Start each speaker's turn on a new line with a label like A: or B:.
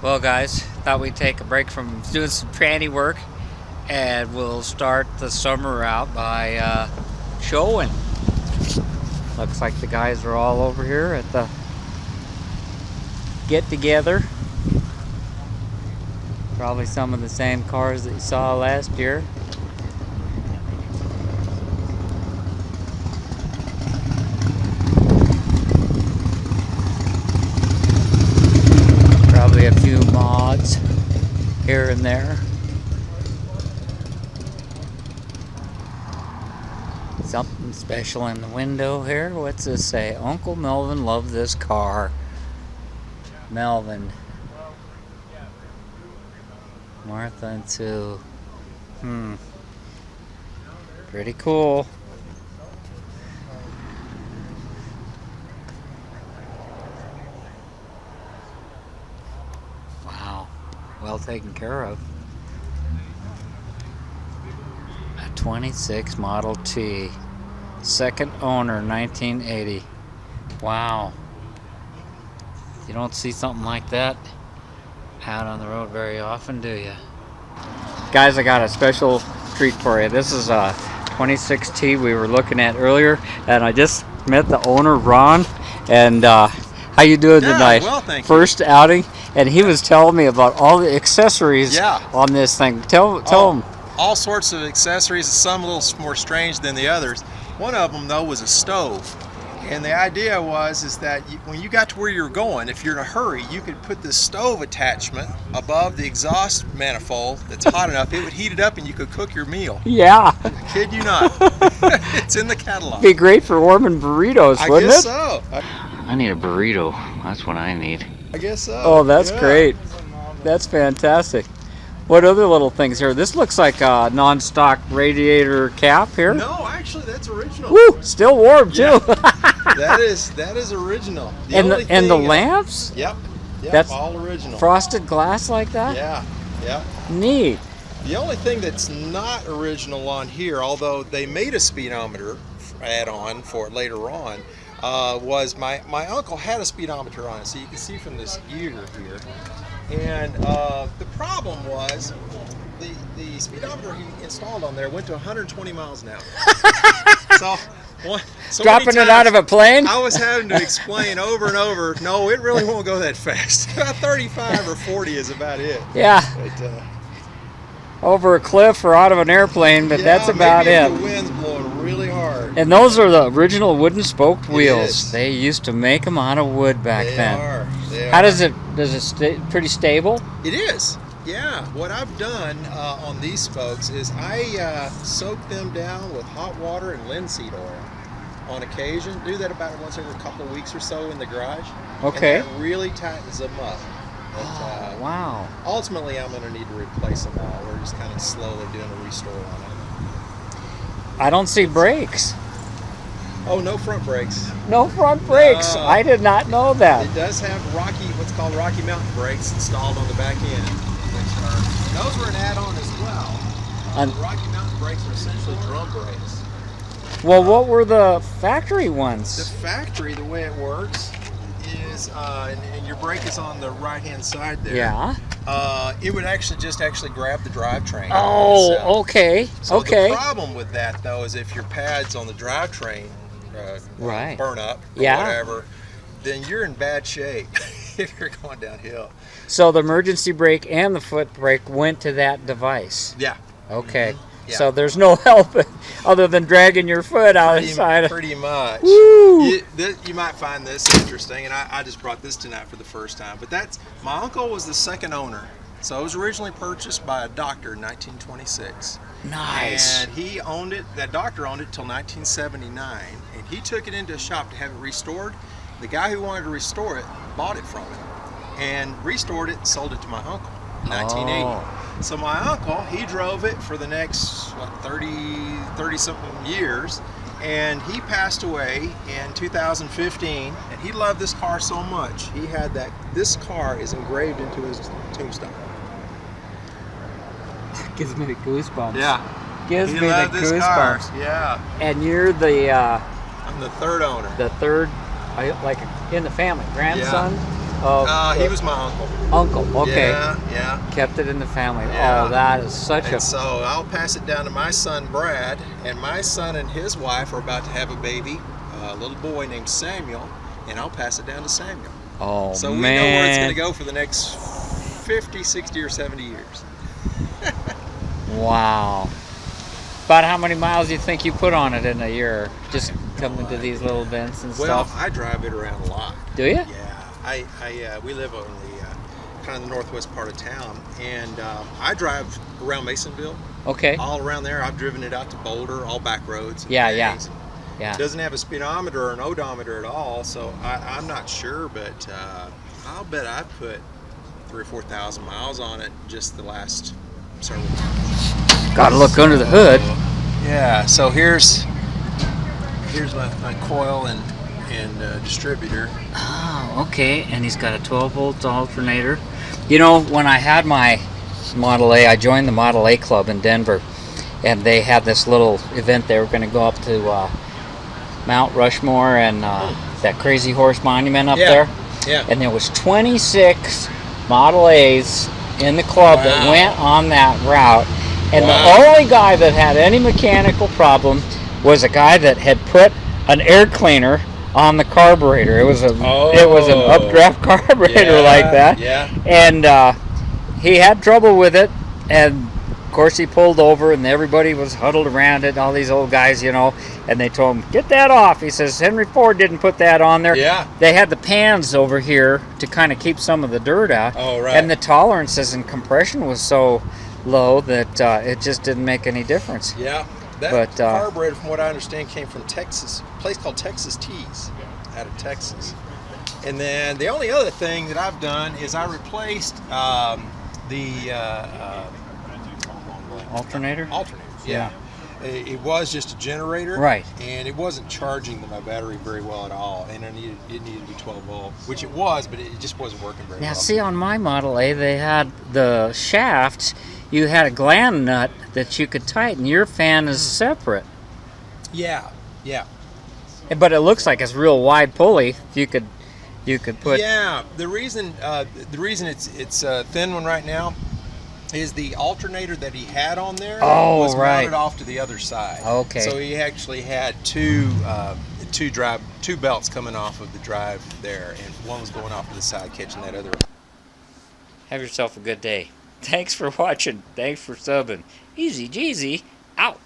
A: Well, guys, thought we'd take a break from doing some tranny work, and we'll start the summer out by showing. Looks like the guys are all over here at the get-together. Probably some of the same cars that you saw last year. Probably a few mods here and there. Something special in the window here. What's this say? Uncle Melvin loved this car. Melvin. Martha and Sue. Pretty cool. Wow. Well taken care of. A 26 Model T. Second owner, 1980. Wow. You don't see something like that out on the road very often, do you? Guys, I got a special treat for you. This is a 26T we were looking at earlier, and I just met the owner, Ron. And how you doing tonight?
B: Well, thank you.
A: First outing, and he was telling me about all the accessories on this thing. Tell him.
B: All sorts of accessories, some a little more strange than the others. One of them, though, was a stove. And the idea is that when you got to where you're going, if you're in a hurry, you could put this stove attachment above the exhaust manifold that's hot enough, it would heat it up and you could cook your meal.
A: Yeah.
B: I kid you not. It's in the catalog.
A: Be great for warming burritos, wouldn't it?
B: I guess so.
A: I need a burrito. That's what I need.
B: I guess so.
A: Oh, that's great. That's fantastic. What other little things here? This looks like a non-stock radiator cap here.
B: No, actually, that's original.
A: Woo! Still warm too.
B: That is original.
A: And the lamps?
B: Yep.
A: That's
B: all original.
A: Frosted glass like that?
B: Yeah.
A: Neat.
B: The only thing that's not original on here, although they made a speedometer add-on for it later on, was my uncle had a speedometer on it, so you can see from this gear here. And the problem was the speedometer he installed on there went to 120 miles an hour. So
A: dropping it out of a plane?
B: I was having to explain over and over, no, it really won't go that fast. About 35 or 40 is about it.
A: Yeah.
B: But,
A: over a cliff or out of an airplane, but that's about it.
B: The wind's blowing really hard.
A: And those are the original wooden spoked wheels.
B: Is.
A: They used to make them out of wood back then.
B: They
A: How
B: are.
A: does it stay pretty stable?
B: It is. Yeah, what I've done on these spokes is I soak them down with hot water and linseed oil on occasion. Do that about once every couple of weeks or so in the garage.
A: Okay.
B: And that really tightens them up. But,
A: wow.
B: Ultimately, I'm going to need to replace them all. We're just kind of slowly doing a restore on them.
A: I don't see brakes.
B: Oh, no front brakes.
A: No front brakes. I did not know that.
B: It does have what's called Rocky Mountain brakes installed on the back end. Those were an add-on as well. The Rocky Mountain brakes are essentially drum brakes.
A: Well, what were the factory ones?
B: The factory, the way it works is, and your brake is on the right-hand side there.
A: Yeah.
B: It would actually grab the drivetrain.
A: Oh, okay.
B: So
A: okay.
B: The problem with that, though, is if your pads on the drivetrain burn up or whatever, then you're in bad shape if you're going downhill.
A: So the emergency brake and the foot brake went to that device.
B: Yeah.
A: Okay.
B: Mm-hmm. Yeah.
A: So there's no help other than dragging your foot outside.
B: Pretty much.
A: Woo!
B: You might find this interesting, and I just brought this tonight for the first time. But my uncle was the second owner. So it was originally purchased by a doctor in 1926.
A: Nice.
B: And he owned it, that doctor owned it till 1979. And he took it into a shop to have it restored. The guy who wanted to restore it bought it from him and restored it and sold it to my uncle in 1980. So my uncle, he drove it for the next 30 something years, and he passed away in 2015, and he loved this car so much. He had this car is engraved into his tombstone.
A: Gives me the goosebumps.
B: Yeah.
A: Gives me the goosebumps.
B: Yeah.
A: And you're
B: I'm the third owner.
A: the third, like in the family, grandson.
B: Yeah. He was my uncle.
A: Uncle, okay.
B: Yeah.
A: Kept it in the family.
B: Yeah.
A: Oh, that is such
B: And
A: a...
B: so I'll pass it down to my son Brad, and my son and his wife are about to have a baby, a little boy named Samuel, and I'll pass it down to Samuel.
A: Oh,
B: So we know where it's going to go for the next 50, 60, or 70 years.
A: Wow. About how many miles do you think you put on it in a year? Just coming to these little bends and
B: Well,
A: stuff?
B: I drive it around a lot.
A: Do you?
B: Yeah. We live on the kind of the northwest part of town, and I drive around Masonville.
A: Okay.
B: All around there. I've driven it out to Boulder, all back roads. And
A: Yeah.
B: things.
A: Yeah.
B: It doesn't have a speedometer or an odometer at all, so I'm not sure, but I'll bet I put 3,000 or 4,000 miles on it just the last several months.
A: Got to look under the hood.
B: Yeah, so here's my coil and distributor.
A: Oh, okay. And he's got a 12-volt alternator. You know, when I had my Model A, I joined the Model A club in Denver, and they had this little event. They were going to go up to Mount Rushmore and that Crazy Horse Monument up there.
B: Yeah.
A: And there was 26 Model A's in the club that went on that route. And the only guy that had any mechanical problem was a guy that had put an air cleaner on the carburetor. It was an updraft carburetor like that.
B: Yeah.
A: And he had trouble with it, and of course he pulled over, and everybody was huddled around it, all these old guys, you know, and they told him, get that off. He says, Henry Ford didn't put that on there.
B: Yeah.
A: They had the pans over here to kind of keep some of the dirt out.
B: Oh, right.
A: And the tolerances and compression was so low that it just didn't make any difference.
B: Yeah. That carburetor, from what I understand, came from Texas, a place called Texas Tees, out of Texas. And then the only other thing that I've done is I replaced the
A: Alternator?
B: Yeah. It was just a generator,
A: Right.
B: And it wasn't charging my battery very well at all, and it needed to be 12 volt, which it was, but it just wasn't working very well.
A: Now, see, on my Model A, they had the shafts. You had a gland nut that you could tighten. Your fan is separate.
B: Yeah.
A: But it looks like it's real wide pulley. You could put.
B: Yeah. The reason it's a thin one right now is the alternator that he had on there was mounted off to the other side.
A: Okay.
B: So he actually had two belts coming off of the drive there, and one was going off to the side catching that other.
A: Have yourself a good day. Thanks for watching. Thanks for subbing. TheEZGZ out.